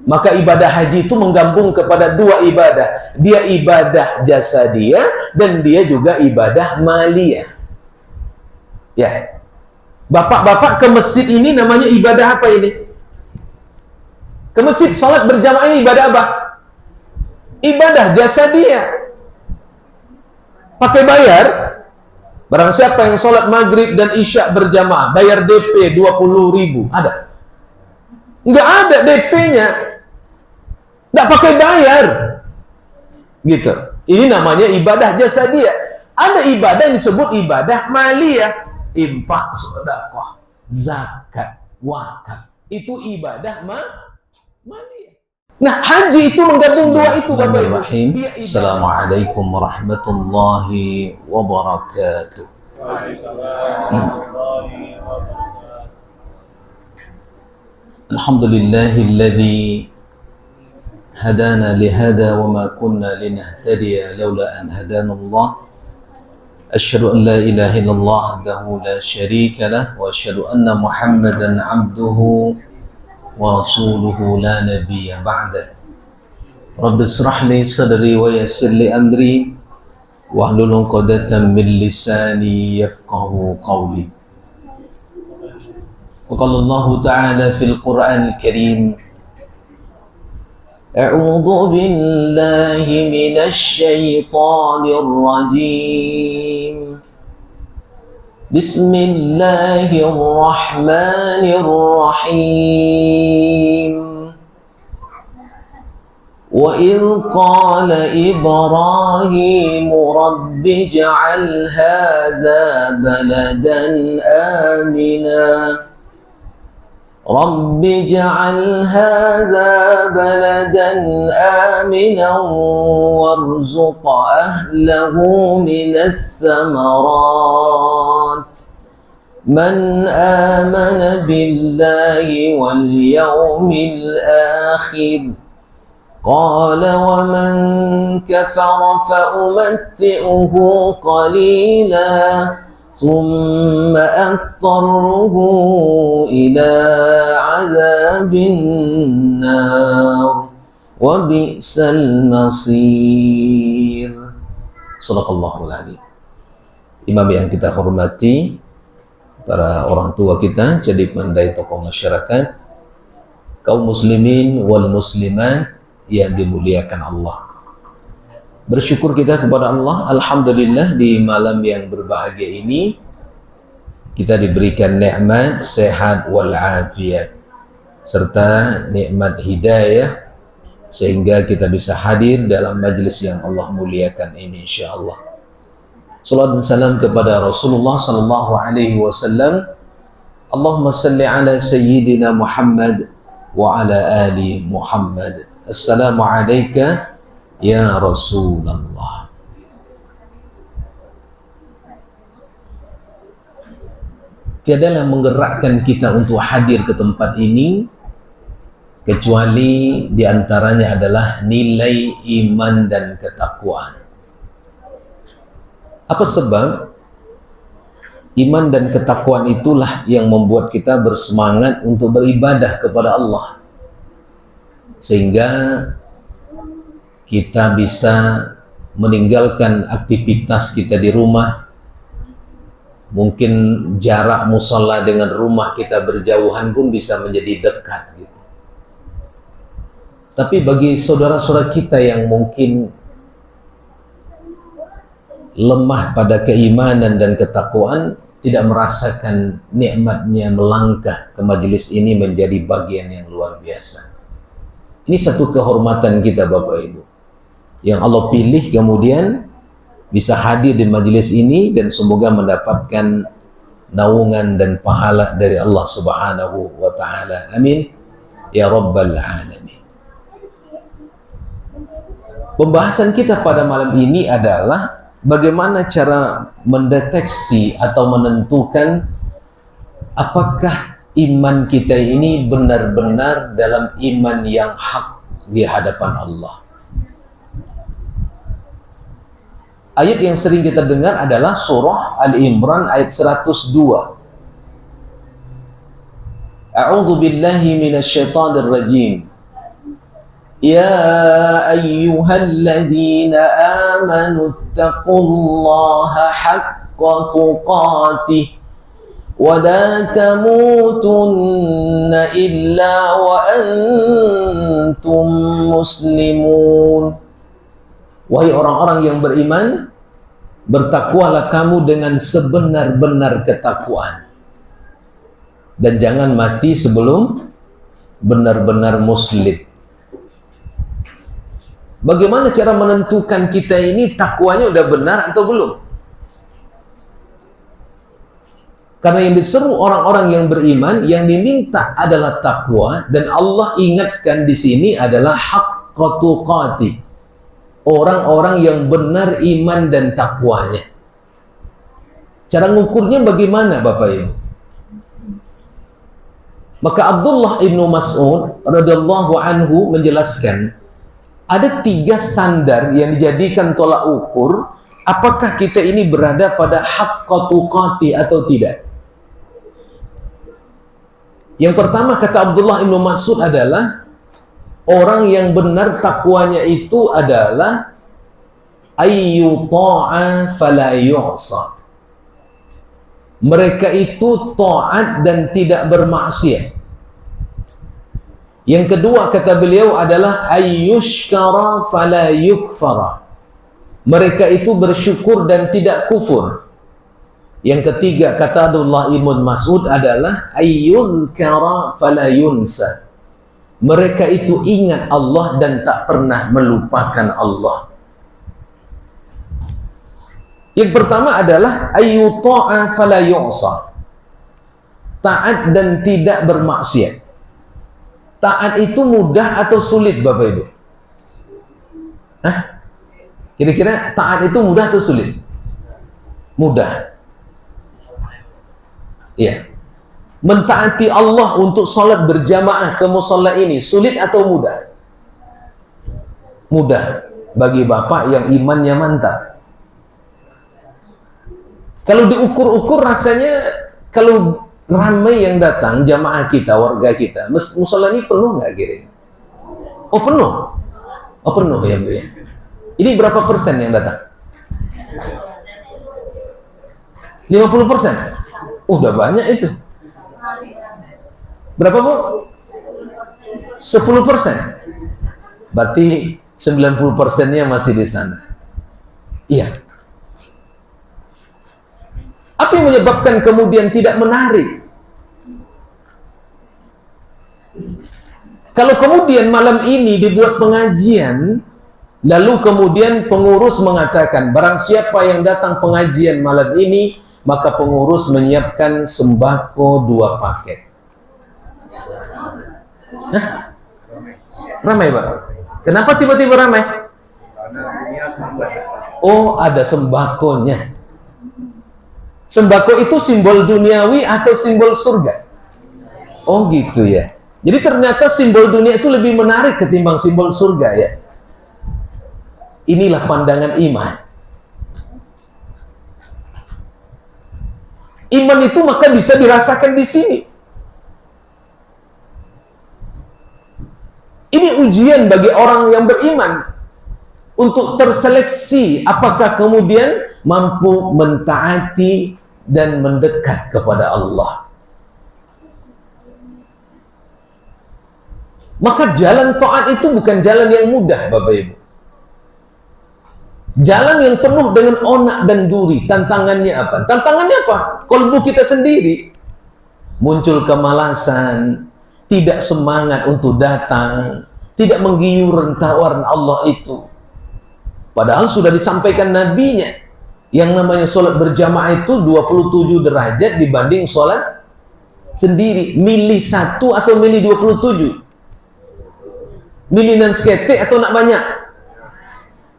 Maka ibadah haji itu menggabung kepada dua ibadah. Dia ibadah jasadiyah dan dia juga ibadah maliyah. Ya. Bapak-bapak ke masjid ini namanya ibadah apa ini? Ke masjid sholat berjamaah ini ibadah apa? Ibadah jasadiyah. Pakai bayar. Barang siapa yang sholat maghrib dan isya berjamaah, bayar DP 20.000. Ada? Nggak ada DP-nya. Nggak pakai bayar. Gitu. Ini namanya ibadah jasadiyah. Ada ibadah yang disebut ibadah maliyah. Infak, sedekah, zakat, wakaf. Itu ibadah maliyah. Nah, haji itu menggabung dua itu, Bapak Ibu. Assalamualaikum warahmatullahi wabarakatuh. Alhamdulillahilladzi hadana lihada wa ma kunna linahtadiya laula an hadana Allah. Asyhadu an la ilaha illallah wahdahu la syarika lah wa asyhadu anna Muhammadan abduhu wa rasuluhu la nabiyya ba'da. Rabbi israh li sadri wa yassir li amri wahlul 'uqdatam min lisani yafqahu qawli. Wa qala Allah ta'ala fil Qur'anil Karim, A'udzu billahi minasy syaithanir rajim. Bismillahirrahmanirrahim. Wa idh qala Ibrahim rabbi ij'al hadza baladan amina. رب اجعل هذا بلدا آمنا وارزق أهله من الثمرات من آمن بالله واليوم الآخر قال ومن كفر فأمتئه قليلا ثم أضطره إلى عذاب النار وبئس المصير. Shadaqallahul adzim. Imam yang kita hormati, para orang tua kita, jadi pandai tokoh masyarakat, kaum muslimin wal muslimat yang dimuliakan Allah. Bersyukur kita kepada Allah, alhamdulillah di malam yang berbahagia ini kita diberikan nikmat sehat wal afiat serta nikmat hidayah sehingga kita bisa hadir dalam majlis yang Allah muliakan ini insyaallah. Salawat dan salam kepada Rasulullah sallallahu alaihi wasallam. Allahumma salli ala sayyidina Muhammad wa ala ali Muhammad. Assalamu alayka ya Rasulullah. Tiadalah menggerakkan kita untuk hadir ke tempat ini kecuali diantaranya adalah nilai iman dan ketakwaan. Apa sebab? Iman dan ketakwaan itulah yang membuat kita bersemangat untuk beribadah kepada Allah, sehingga kita bisa meninggalkan aktivitas kita di rumah. Mungkin jarak musola dengan rumah kita berjauhan pun bisa menjadi dekat gitu. Tapi bagi saudara-saudara kita yang mungkin lemah pada keimanan dan ketakwaan, tidak merasakan nikmatnya melangkah ke majelis ini menjadi bagian yang luar biasa. Ini satu kehormatan kita Bapak Ibu, yang Allah pilih kemudian bisa hadir di majelis ini dan semoga mendapatkan naungan dan pahala dari Allah Subhanahu wa taala. Amin ya rabbal alamin. Pembahasan kita pada malam ini adalah bagaimana cara mendeteksi atau menentukan apakah iman kita ini benar-benar dalam iman yang hak di hadapan Allah. Ayat yang sering kita dengar adalah surah Al-Imran ayat 102. A'udzu billahi minasyaitonir rajim. Ya ayyuhalladzina amanu taqullaha haqqa tuqatih wa la tamutunna illa wa antum muslimun. Wahai orang-orang yang beriman, bertakwalah kamu dengan sebenar-benar ketakwaan, dan jangan mati sebelum benar-benar muslim. Bagaimana cara menentukan kita ini takwanya udah benar atau belum? Karena yang diseru orang-orang yang beriman, yang diminta adalah takwa, dan Allah ingatkan di sini adalah haqqa tuqati, orang-orang yang benar iman dan takwanya. Cara ngukurnya bagaimana, Bapak Ibu? Maka Abdullah ibnu Mas'ud radhiyallahu anhu menjelaskan, ada 3 standar yang dijadikan tolak ukur apakah kita ini berada pada haqqa tuqati atau tidak. Yang pertama, kata Abdullah ibnu Mas'ud, adalah orang yang benar takwanya itu adalah ayyu ta'a fala yu'sa. Mereka itu taat dan tidak bermaksiat. Yang kedua, kata beliau, adalah ayyushkara fala yukfara. Mereka itu bersyukur dan tidak kufur. Yang ketiga, kata Abdullah ibn Mas'ud, adalah ayyuzkara fala yunsa. Mereka itu ingat Allah dan tak pernah melupakan Allah. Yang pertama adalah ayyuta'a fala yu'sa. Taat dan tidak bermaksiat. Taat itu mudah atau sulit, Bapak Ibu? Hah? Kira-kira taat itu mudah atau sulit? Mudah. Iya. Mentaati Allah untuk sholat berjamaah ke musholla ini sulit atau mudah? Mudah bagi Bapak yang imannya mantap. Kalau diukur-ukur rasanya, kalau ramai yang datang, jamaah kita, warga kita, musholla ini penuh nggak kira-kira? Oh penuh? Oh penuh ya Bu ya. Ini berapa persen yang datang? 50%? Udah banyak itu. Berapa Bu? 10%. Berarti 90%-nya masih di sana. Iya. Apa yang menyebabkan kemudian tidak menarik? Kalau kemudian malam ini dibuat pengajian, lalu kemudian pengurus mengatakan, barang siapa yang datang pengajian malam ini, maka pengurus menyiapkan sembako 2 paket. Hah? Ramai Pak? Kenapa tiba-tiba ramai? Oh, ada sembakonya. Sembako itu simbol duniawi atau simbol surga? Oh gitu ya. Jadi ternyata simbol dunia itu lebih menarik ketimbang simbol surga ya. Inilah pandangan iman. Iman itu maka bisa dirasakan di sini. Ini ujian bagi orang yang beriman untuk terseleksi apakah kemudian mampu mentaati dan mendekat kepada Allah. Maka jalan taat itu bukan jalan yang mudah, Bapak Ibu. Jalan yang penuh dengan onak dan duri. Tantangannya apa? Tantangannya apa? Kalbu kita sendiri. Muncul kemalasan, tidak semangat untuk datang, tidak menggiur tawaran Allah itu. Padahal sudah disampaikan nabinya, yang namanya sholat berjamaah itu 27 derajat dibanding sholat sendiri. Milih 1 atau milih 27? Milih nan sekete atau nak banyak?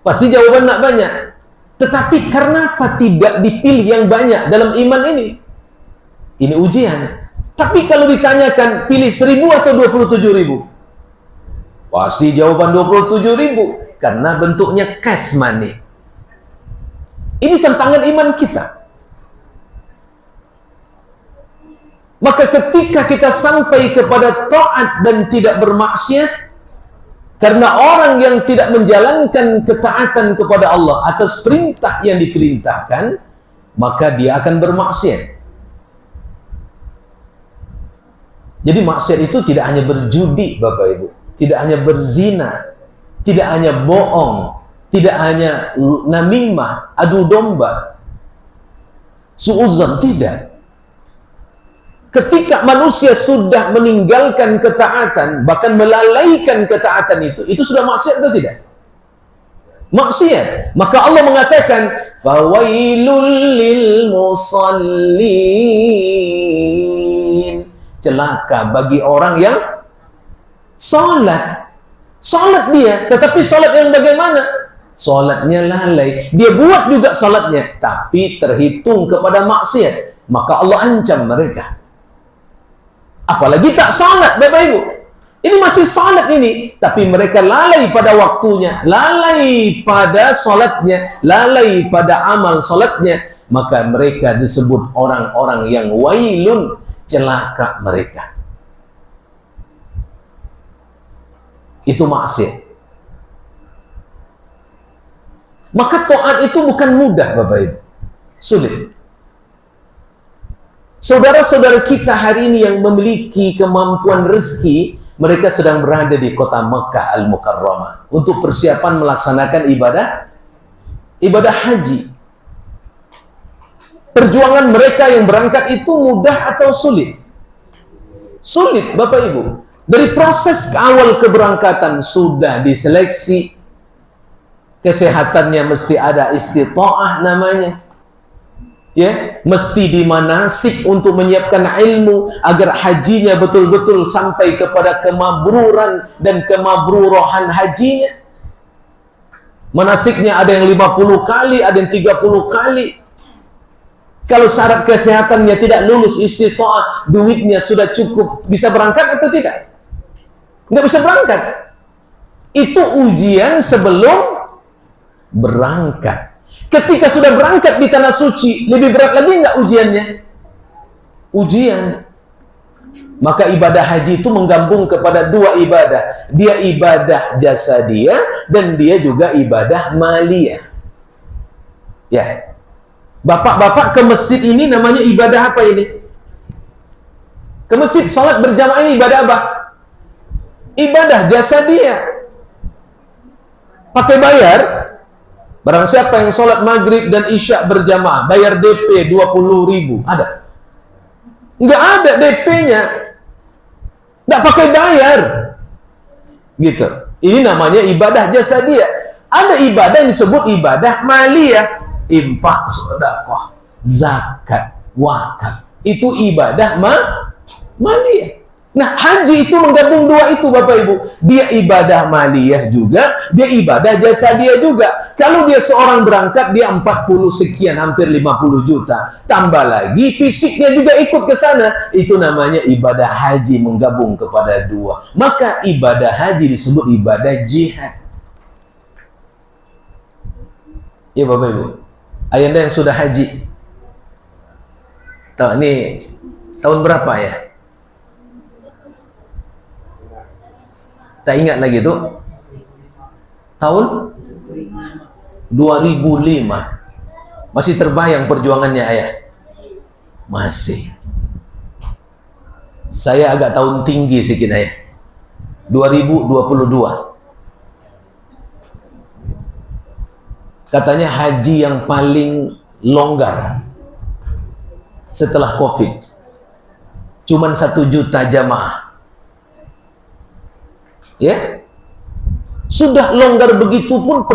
Pasti jawaban nak banyak. Tetapi karena apa tidak dipilih yang banyak dalam iman ini? Ini ujian. Tapi kalau ditanyakan pilih 1000 atau 27.000? Pasti jawaban 27.000. Karena bentuknya cash money. Ini tantangan iman kita. Maka ketika kita sampai kepada taat dan tidak bermaksiat, Karena orang yang tidak menjalankan ketaatan kepada Allah atas perintah yang diperintahkan, maka dia akan bermaksiat. Jadi maksiat itu tidak hanya berjudi, Bapak Ibu, tidak hanya berzina, tidak hanya bohong, tidak hanya namimah, adu domba, suudzon, tidak. Ketika manusia sudah meninggalkan ketaatan, bahkan melalaikan ketaatan itu sudah maksiat atau tidak? Maksiat. Maka Allah mengatakan, fawailul lil musallin. Celaka bagi orang yang salat. Salat dia, tetapi salat yang bagaimana? Salatnya lalai. Dia buat juga salatnya, tapi terhitung kepada maksiat. Maka Allah ancam mereka. Apalagi tak salat, Bapak Ibu. Ini masih salat ini, tapi mereka lalai pada waktunya, lalai pada salatnya, lalai pada amal salatnya, maka mereka disebut orang-orang yang wailun, celaka mereka. Itu maksiat. Maka taat itu bukan mudah, Bapak Ibu. Sulit. Saudara-saudara kita hari ini yang memiliki kemampuan rezeki, mereka sedang berada di kota Mekah Al-Mukarramah untuk persiapan melaksanakan ibadah haji. Perjuangan mereka yang berangkat itu mudah atau sulit? Sulit, Bapak Ibu. Dari proses awal keberangkatan sudah diseleksi, kesehatannya mesti ada istita'ah namanya. Ya, mesti dimanasik untuk menyiapkan ilmu agar hajinya betul-betul sampai kepada kemabruran dan kemabrurohan hajinya. Manasiknya ada yang 50 kali, ada yang 30 kali. Kalau syarat kesehatannya tidak lulus istita'ah, duitnya sudah cukup, bisa berangkat atau tidak? Nggak bisa berangkat. Itu ujian sebelum berangkat. Ketika sudah berangkat di tanah suci, lebih berat lagi nggak ujiannya? Ujian. Maka ibadah haji itu menggabung kepada dua ibadah. Dia ibadah jasadiyah dan dia juga ibadah maliyah. Ya. Bapak-bapak ke masjid ini namanya ibadah apa ini? Ke masjid, sholat berjamaah ini ibadah apa? Ibadah jasadiyah. Pakai bayar. Barang siapa yang sholat maghrib dan isya berjamaah, bayar DP 20.000. Ada? Nggak ada DP-nya. Nggak pakai bayar. Gitu. Ini namanya ibadah jasadiyah. Ada ibadah yang disebut ibadah maliyah. Infak, sedekah, zakat, wakaf. Itu ibadah maliyah. Nah, haji itu menggabung dua itu, Bapak Ibu. Dia ibadah maliyah juga, dia ibadah jasadiyah juga. Kalau dia seorang berangkat, dia 40 sekian, hampir 50 juta. Tambah lagi, fisiknya juga ikut ke sana. Itu namanya ibadah haji menggabung kepada dua. Maka ibadah haji disebut ibadah jihad. Ya Bapak Ibu. Ayanda yang sudah haji. Tahu ini tahun berapa ya? Tak ingat lagi tuh. Tahun 2005. Masih terbayang perjuangannya ayah? Masih. Saya agak tahun tinggi sedikit ayah. 2022. Katanya haji yang paling longgar setelah COVID. Cuman 1 juta jamaah. Ya, sudah longgar begitu pun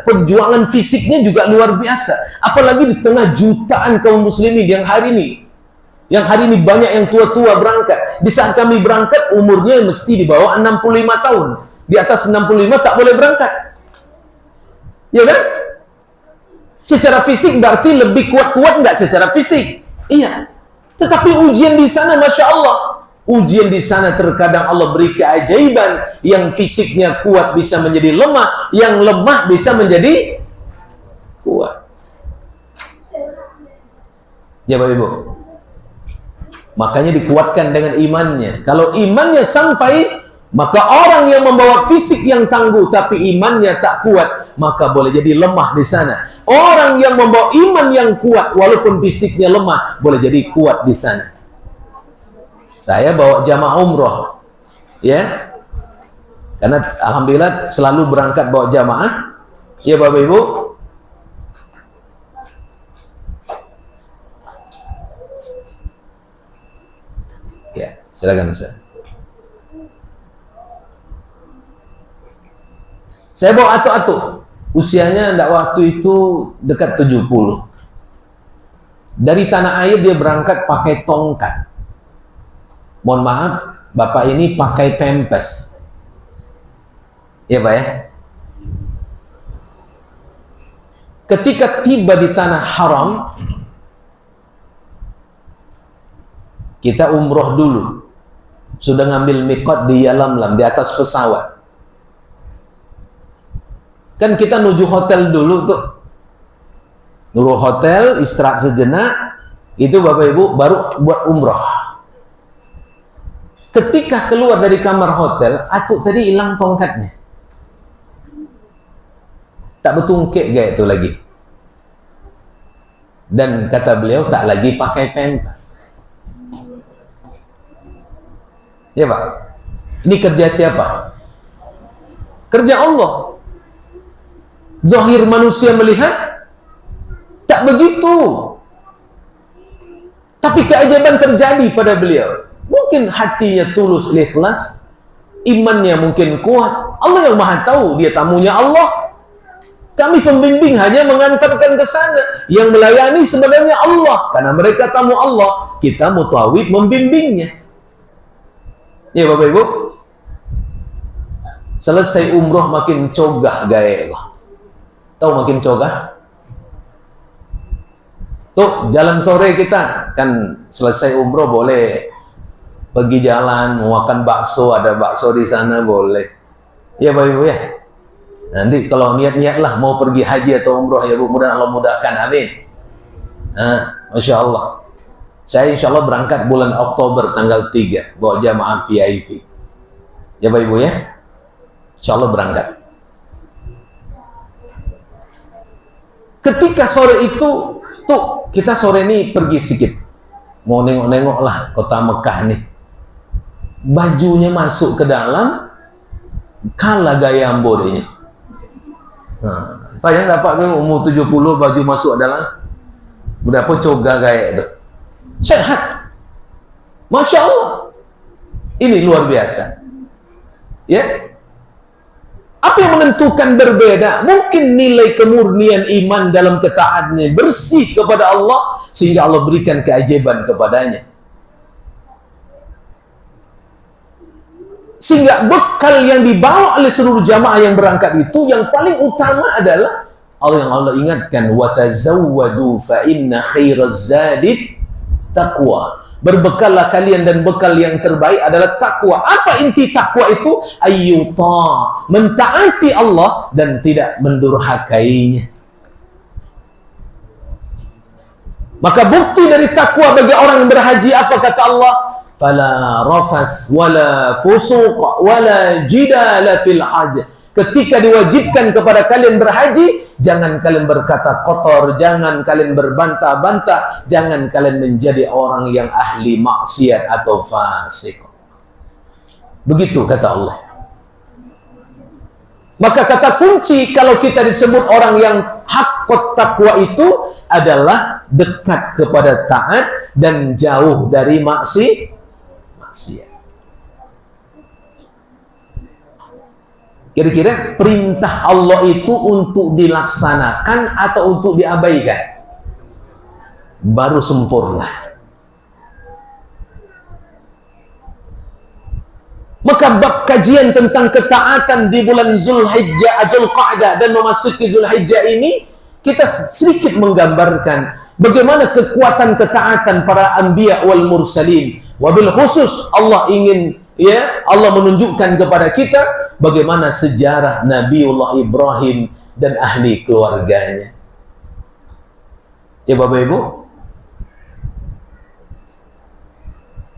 perjuangan fisiknya juga luar biasa. Apalagi di tengah jutaan kaum muslimin yang hari ini banyak yang tua-tua berangkat. Di saat kami berangkat umurnya mesti di bawah 65 tahun. Di atas 65 tak boleh berangkat. Ya kan? Secara fisik berarti lebih kuat-kuat enggak secara fisik? Iya. Tetapi ujian di sana Masya Allah. Ujian di sana terkadang Allah beri keajaiban. Yang fisiknya kuat bisa menjadi lemah, yang lemah bisa menjadi kuat. Ya Bapak Ibu. Makanya dikuatkan dengan imannya. Kalau imannya sampai, Maka orang yang membawa fisik yang tangguh tapi imannya tak kuat, maka boleh jadi lemah di sana. Orang yang membawa iman yang kuat walaupun fisiknya lemah, boleh jadi kuat di sana. Saya bawa jamaah umroh, ya, karena alhamdulillah selalu berangkat bawa jamaah, ya Bapak Ibu. Ya, silakan Ustaz. Saya bawa atuk-atuk, usianya enggak waktu itu dekat 70. Dari tanah air dia berangkat pakai tongkat. Mohon maaf, Bapak ini pakai pempes. Ya Pak ya. Ketika tiba di tanah haram, kita umroh dulu. Sudah ngambil miqat di Yalamlam, di atas pesawat. Kan kita nuju hotel dulu tuh. Nuju hotel, istirahat sejenak, itu Bapak Ibu baru buat umroh. Ketika keluar dari kamar hotel, atuk tadi hilang tongkatnya. Tak betungkek gaya itu lagi. Dan kata beliau tak lagi pakai pempes. Ya Pak, ini kerja siapa? Kerja Allah. Zahir manusia melihat tak begitu, tapi keajaiban terjadi pada beliau. Mungkin hatinya tulus, ikhlas, imannya mungkin kuat. Allah yang maha tahu, dia tamunya Allah. Kami pembimbing hanya mengantarkan ke sana. Yang melayani sebenarnya Allah, karena mereka tamu Allah. Kita mutawib membimbingnya. Ya Bapak Ibu, selesai umroh makin cogah gaya. Tahu makin cogah? Tuh, jalan sore kita kan selesai umroh boleh pergi jalan, mau makan bakso, ada bakso di sana boleh. Ya Bapak Ibu ya. Nanti kalau niat-niat lah mau pergi haji atau umroh ya Bu, mudah-mudahan Allah mudahkan, amin. Masya Allah. Saya insya Allah berangkat bulan Oktober tanggal 3, bawa jamaah VIP. Ya Bapak Ibu ya. Insya Allah berangkat. Ketika sore itu, tuh kita sore ini pergi sedikit, mau nengok-nengok lah kota Mekah nih. Bajunya masuk ke dalam, kalah gaya amborinya. Pak yang dapat ke umur 70 baju masuk ke dalam, berapa coga gaya itu. Sehat, Masya Allah. Ini luar biasa. Ya. Apa yang menentukan berbeda? Mungkin nilai kemurnian iman dalam ketaatannya, bersih kepada Allah, sehingga Allah berikan keajaiban kepadanya. Sehingga bekal yang dibawa oleh seluruh jamaah yang berangkat itu, yang paling utama adalah Allah ingatkan, watazawwadu fa inna khairaz zadid taqwa. Berbekallah kalian, dan bekal yang terbaik adalah takwa. Apa inti takwa itu? Ayyuta, mentaati Allah dan tidak mendurhakainya. Maka bukti dari takwa bagi orang yang berhaji, apa kata Allah? Fala rafas wala fusuq wala jidala fil hajj. Ketika diwajibkan kepada kalian berhaji, jangan kalian berkata kotor, jangan kalian berbantah-bantah, jangan kalian menjadi orang yang ahli maksiat atau fasik. Begitu kata Allah. Maka kata kunci kalau kita disebut orang yang haqqat taqwa itu adalah dekat kepada taat dan jauh dari maksiat. Kira-kira perintah Allah itu untuk dilaksanakan atau untuk diabaikan? Baru sempurna. Maka bab kajian tentang ketaatan di bulan Zulhijjah, Zulqa'dah dan memasuki Zulhijjah ini, kita sedikit menggambarkan bagaimana kekuatan ketaatan para anbiya wal mursalin. Wabil khusus Allah ingin, ya, Allah menunjukkan kepada kita bagaimana sejarah Nabiullah Ibrahim dan ahli keluarganya. Ya Bapak Ibu,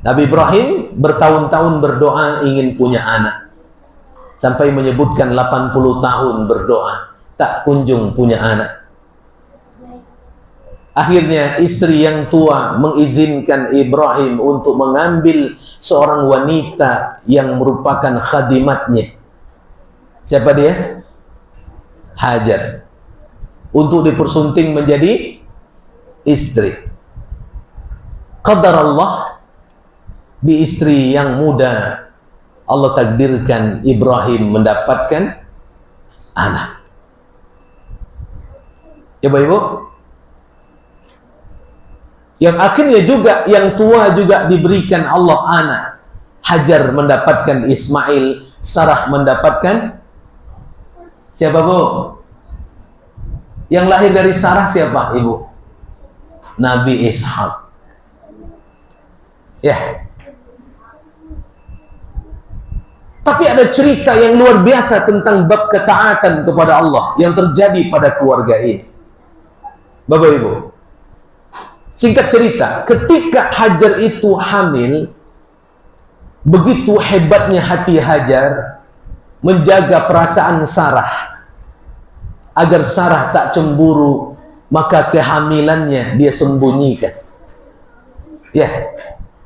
Nabi Ibrahim bertahun-tahun berdoa ingin punya anak. sampai menyebutkan 80 tahun berdoa, tak kunjung punya anak. Akhirnya istri yang tua mengizinkan Ibrahim untuk mengambil seorang wanita yang merupakan khadimatnya. Siapa dia? Hajar. Untuk dipersunting menjadi istri. Qadar Allah, di istri yang muda Allah takdirkan Ibrahim mendapatkan anak. Ya Bapak-Ibu, yang akhirnya juga yang tua juga diberikan Allah anak. Hajar mendapatkan Ismail, Sarah mendapatkan siapa Bu? Yang lahir dari Sarah siapa Ibu? Nabi Ishak. Ya. Tapi ada cerita yang luar biasa tentang bab ketaatan kepada Allah yang terjadi pada keluarga ini. Bapak Ibu, singkat cerita, ketika Hajar itu hamil, begitu hebatnya hati Hajar menjaga perasaan Sarah agar Sarah tak cemburu, maka kehamilannya dia sembunyikan. Ya,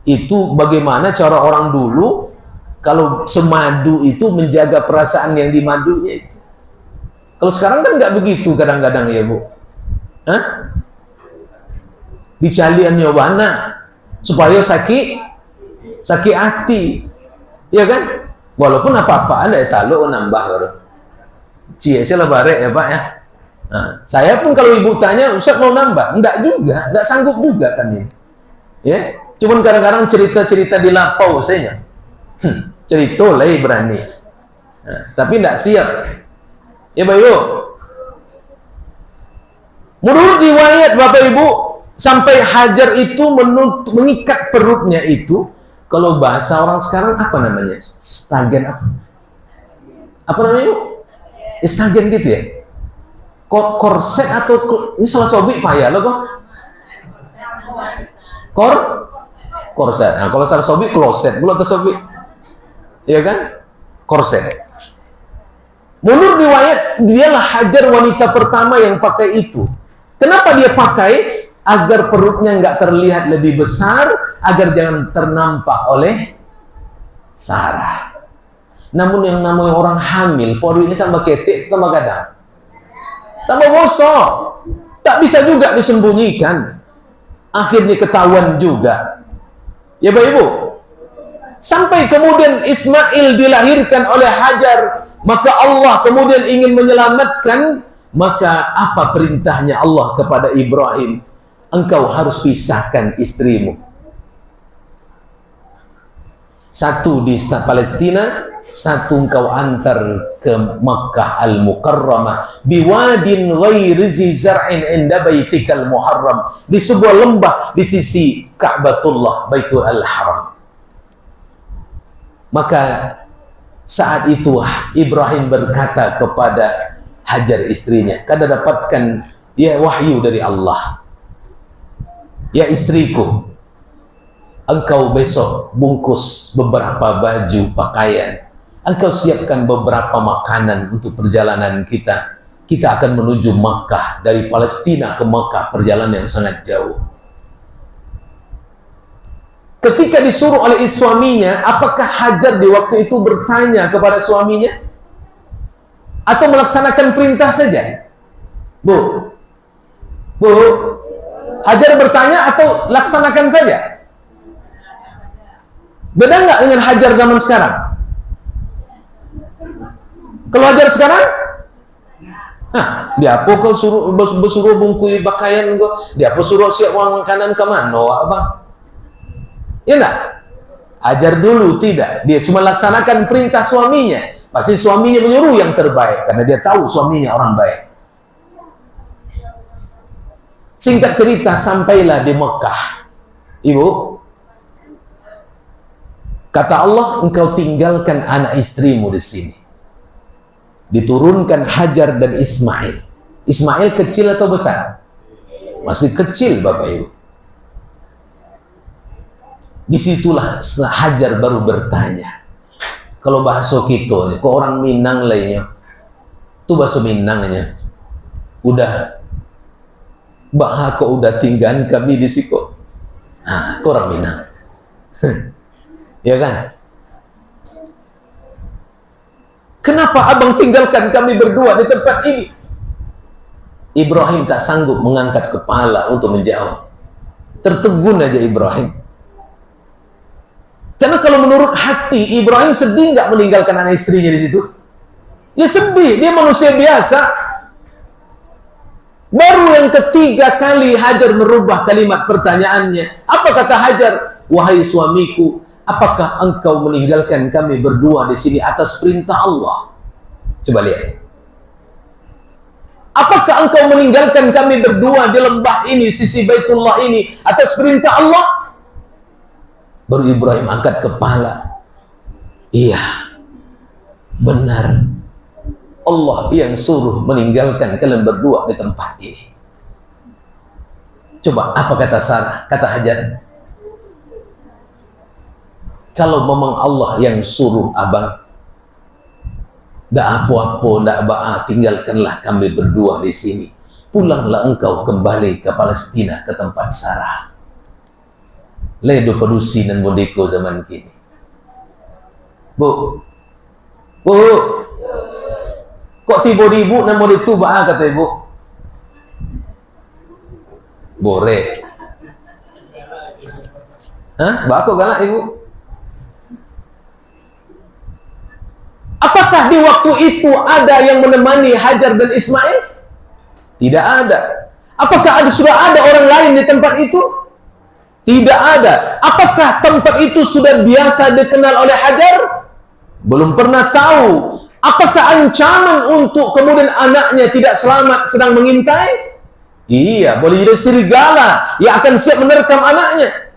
itu bagaimana cara orang dulu kalau semadu itu menjaga perasaan yang dimadunya itu. Kalau sekarang kan nggak begitu kadang-kadang ya Bu. Hah? Dicalian nyobana supaya sakit hati, ya kan? Walaupun apa-apa ada talu nambah baru. Cie saya barek ya Pak ya. Nah, saya pun kalau ibu tanya, Ustaz mau nambah? Enggak juga, enggak sanggup juga kan ini. Ya, cuman kadang-kadang cerita-cerita di lapau saya. Cerita lah berani. Nah, tapi enggak siap. Ya Bapak Ibu. Menurut riwayat Bapak Ibu, sampai Hajar itu mengikat perutnya itu, kalau bahasa orang sekarang apa namanya? Stagen apa? Apa namanya Bu? Stagen gitu ya? Korset atau ini salah sobik payah loh kok? Korset. Nah, kalau salah sobik kloset, belum tersobik. Iya kan? Korset. Menurut riwayat, dialah Hajar wanita pertama yang pakai itu. Kenapa dia pakai? Agar perutnya nggak terlihat lebih besar, agar jangan ternampak oleh Sarah. Namun yang namanya orang hamil, perut ini tambah ketek, tambah gadang, tambah bosok, tak bisa juga disembunyikan. Akhirnya ketahuan juga. Ya Bapak Ibu, sampai kemudian Ismail dilahirkan oleh Hajar, maka Allah kemudian ingin menyelamatkan. Maka apa perintahnya Allah kepada Ibrahim? Engkau harus pisahkan istrimu. Satu di Palestina, satu engkau antar ke Makkah Al-Mukarramah, biwadin ghairi zi zar'in inda baitikal muharram, di sebuah lembah di sisi Ka'batullah, Baitul Al-Haram. Maka saat itu Ibrahim berkata kepada Hajar istrinya, karena dapatkan ya wahyu dari Allah. Ya istriku, engkau besok bungkus beberapa baju pakaian, engkau siapkan beberapa makanan untuk perjalanan kita. Kita akan menuju Makkah. Dari Palestina ke Makkah, perjalanan yang sangat jauh. Ketika disuruh oleh suaminya, apakah Hajar di waktu itu bertanya kepada suaminya? Atau melaksanakan perintah saja? Bu, Hajar bertanya atau laksanakan saja? Beda nggak dengan Hajar zaman sekarang? Kalau Hajar sekarang, dia apa kau suruh bungkui pakaian kau? Dia apa suruh siap uang makanan ke mana? Apa? Ya enggak? Hajar dulu tidak. Dia cuma laksanakan perintah suaminya. Pasti suaminya menyuruh yang terbaik karena dia tahu suaminya orang baik. Singkat cerita, sampailah di Mekah. Ibu, kata Allah, engkau tinggalkan anak istrimu di sini. Diturunkan Hajar dan Ismail. Ismail kecil atau besar? Masih kecil Bapak Ibu. Disitulah Hajar baru bertanya, Kalau bahasa kita, kok orang Minang lainnya, itu bahasa Minangnya. Udah, bah kok udah tinggal kami di siko. Nah, kok orang Minang. Ya kan? Kenapa abang tinggalkan kami berdua di tempat ini? Ibrahim tak sanggup mengangkat kepala untuk menjawab. Tertegun aja Ibrahim. Karena kalau menurut hati, Ibrahim sedih nggak meninggalkan anak istrinya di situ? Ya sedih, dia manusia biasa. Baru yang ketiga kali Hajar merubah kalimat pertanyaannya. Apa kata Hajar? Wahai suamiku, apakah engkau meninggalkan kami berdua di sini atas perintah Allah? Coba lihat. Apakah engkau meninggalkan kami berdua di lembah ini, sisi Baitullah ini, atas perintah Allah? Baru Ibrahim angkat kepala. Iya, benar. Allah yang suruh meninggalkan kalian berdua di tempat ini. Coba apa kata Sarah, kata Hajar? Kalau memang Allah yang suruh abang, dak apa-apa, dak ba'a, tinggalkanlah kami berdua di sini. Pulanglah engkau kembali ke Palestina, ke tempat Sarah. Ledo pedusi dan modeko zaman kini. Bu, bu, kok tiba di ibu dan mau ditubah kata ibu? Bore. Hah? Bako galak ibu? Apakah di waktu itu ada yang menemani Hajar dan Ismail? Tidak ada. Apakah sudah ada orang lain di tempat itu? Tidak ada. Apakah tempat itu sudah biasa dikenal oleh Hajar? Belum pernah tahu. Apakah ancaman untuk kemudian anaknya tidak selamat sedang mengintai? Iya, boleh jadi serigala yang akan siap menerkam anaknya.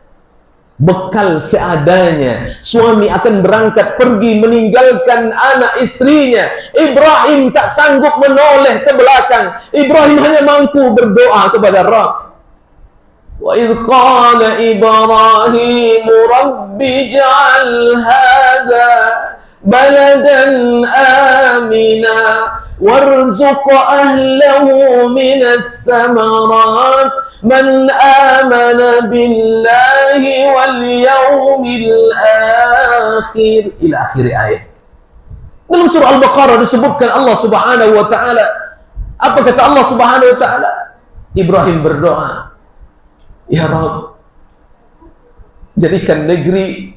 Bekal seadanya, suami akan berangkat pergi meninggalkan anak istrinya. Ibrahim tak sanggup menoleh ke belakang. Ibrahim hanya mampu berdoa kepada Rabb. Wa idh qala Ibrahim Rabbi ja'al hadha baladan amina warzuq ahlahu minas samarat man amana billahi wal yawmil akhir, ila akhir ayat. Dalam surah Al-Baqarah disebutkan Allah Subhanahu wa taala. Apa kata Allah Subhanahu wa taala? Ibrahim berdoa, ya Rabb, jadikan negeri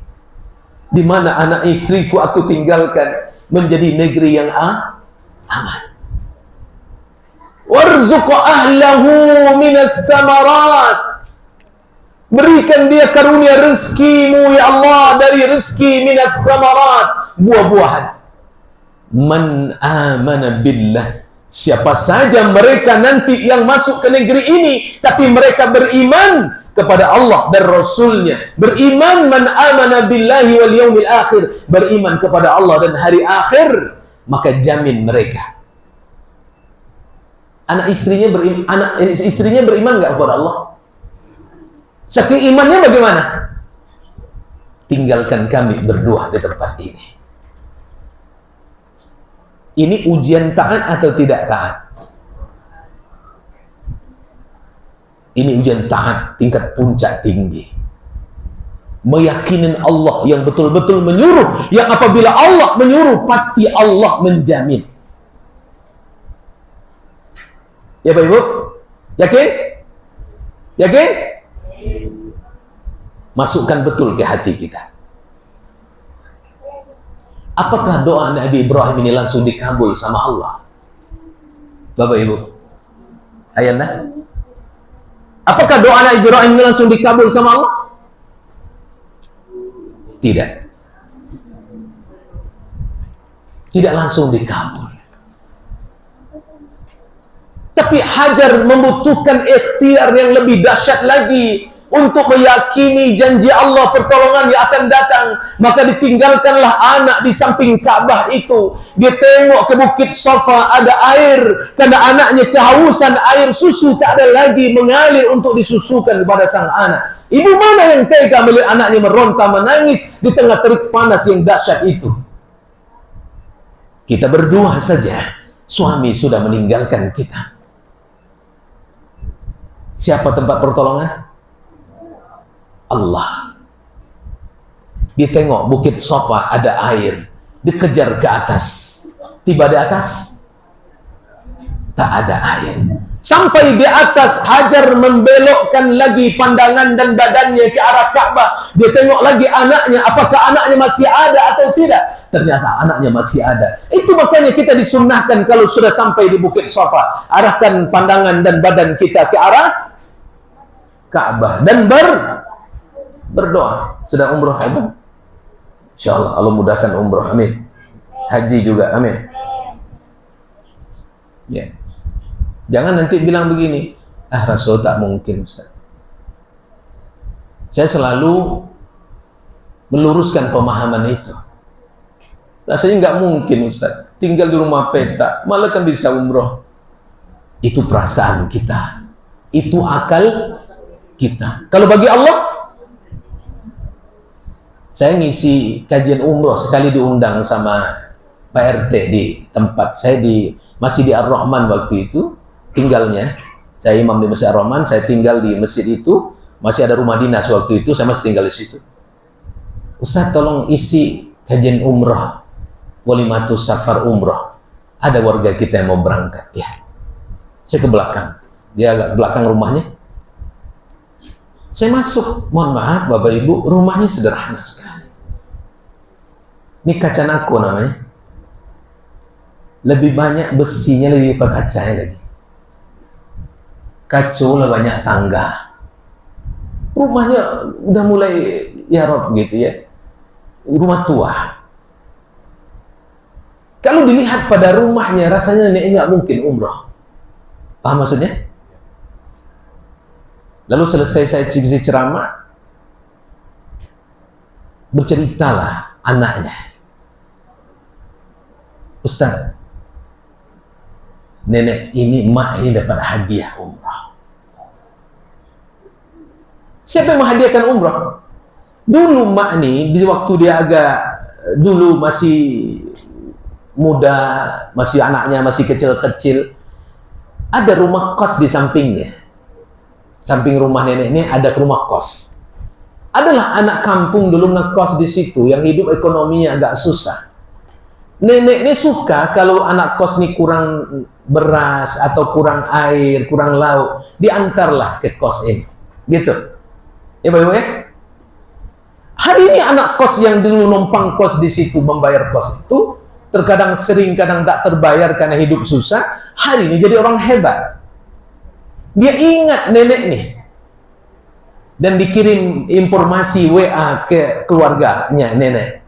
di mana anak istriku aku tinggalkan menjadi negeri yang aman. Warzuq ahlahu minas samarat, berikan dia karunia rezekimu ya Allah dari rezeki minas samarat, buah-buahan. Man amana billah, siapa saja mereka nanti yang masuk ke negeri ini tapi mereka beriman kepada Allah dan Rasulnya, beriman, man amana billahi wal yawmil akhir, beriman kepada Allah dan hari akhir, maka jamin mereka. Anak istrinya beriman nggak kepada Allah? Saking imannya bagaimana? Tinggalkan kami berdua di tempat ini. Ini ujian taat atau tidak taat? Ini ujian taat tingkat puncak tinggi. Meyakinin Allah yang betul-betul menyuruh, yang apabila Allah menyuruh pasti Allah menjamin. Ya Pak Ibu? Yakin? Yakin? Masukkan betul ke hati kita. Apakah doa Nabi Ibrahim ini langsung dikabul sama Allah? Bapak Ibu? Ayana? Apakah doa Nabi Ibrahim ini langsung dikabul sama Allah? Tidak. Tidak langsung dikabul. Tapi Hajar membutuhkan ikhtiar yang lebih dahsyat lagi untuk meyakini janji Allah pertolongan yang akan datang. Maka ditinggalkanlah anak di samping Ka'bah itu. Dia tengok ke Bukit Safa, ada air. Karena anaknya kehausan air susu, tak ada lagi mengalir untuk disusukan kepada sang anak. Ibu mana yang tega melihat anaknya meronta menangis di tengah terik panas yang dahsyat itu? Kita berdua saja, suami sudah meninggalkan kita. Siapa tempat pertolongan? Allah. Dia tengok bukit Safa ada air, dikejar ke atas. Tiba di atas, tak ada air. Sampai di atas, Hajar membelokkan lagi pandangan dan badannya ke arah Ka'bah. Dia tengok lagi anaknya, apakah anaknya masih ada atau tidak. Ternyata anaknya masih ada. Itu makanya kita disunnahkan kalau sudah sampai di bukit Safa, arahkan pandangan dan badan kita ke arah Ka'bah dan berdoa. Sudah umroh itu? InsyaAllah Allah mudahkan umroh, amin. Haji juga, amin. Ya. Jangan nanti bilang begini, Rasul tak mungkin, Ustaz. Saya selalu meluruskan pemahaman itu. Rasanya nggak mungkin, Ustaz. Tinggal di rumah petak, malah kan bisa umroh. Itu perasaan kita. Itu akal kita. Kalau bagi Allah, saya ngisi kajian umroh, sekali diundang sama Pak RT di tempat saya, masih di Ar-Rahman waktu itu, tinggalnya. Saya imam di Masjid Ar-Rahman, saya tinggal di masjid itu, masih ada rumah dinas waktu itu, saya masih tinggal di situ. Ustaz tolong isi kajian umroh, Walimatus Safar umroh. Ada warga kita yang mau berangkat. Ya. Saya ke belakang. Dia agak belakang rumahnya. Saya masuk, mohon maaf Bapak Ibu, rumahnya sederhana sekali. Ini kacanako namanya. Lebih banyak besinya, lebih perkacanya lagi. Kacau lah, banyak tangga. Rumahnya udah mulai ya Rob gitu ya. Rumah tua. Kalau dilihat pada rumahnya, rasanya nenek nggak mungkin umroh. Paham maksudnya? Lalu selesai saya ceramah, berceritalah anaknya. Ustaz, nenek ini, emak ini dapat hadiah umrah. Siapa yang menghadiahkan umrah? Dulu emak ini, di waktu dia agak, dulu masih muda, masih anaknya masih kecil-kecil, ada rumah kos di sampingnya. Samping rumah nenek ini ada rumah kos. Adalah anak kampung dulu ngekos di situ, yang hidup ekonominya agak susah. Nenek ini suka kalau anak kos ini kurang beras atau kurang air, kurang lauk, diantarlah ke kos ini. Gitu. Ya Bapak ya? Hari ini anak kos yang dulu numpang kos di situ, membayar kos itu, terkadang sering, kadang tak terbayar karena hidup susah, hari ini jadi orang hebat. Dia ingat nenek nih. Dan dikirim informasi WA ke keluarganya nenek.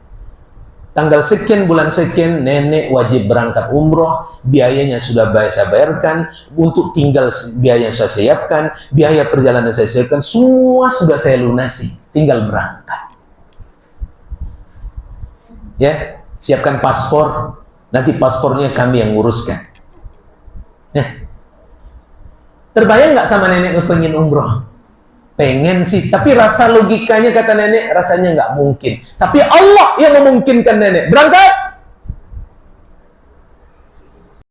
Tanggal sekian, bulan sekian, nenek wajib berangkat umroh, biayanya sudah saya bayarkan, untuk tinggal biaya saya siapkan, biaya perjalanan saya siapkan, semua sudah saya lunasi, tinggal berangkat. Ya, siapkan paspor, nanti paspornya kami yang nguruskan. Ya. Terbayang nggak sama nenek pengen umroh? Pengen sih, tapi rasa logikanya kata nenek rasanya nggak mungkin. Tapi Allah yang memungkinkan nenek berangkat.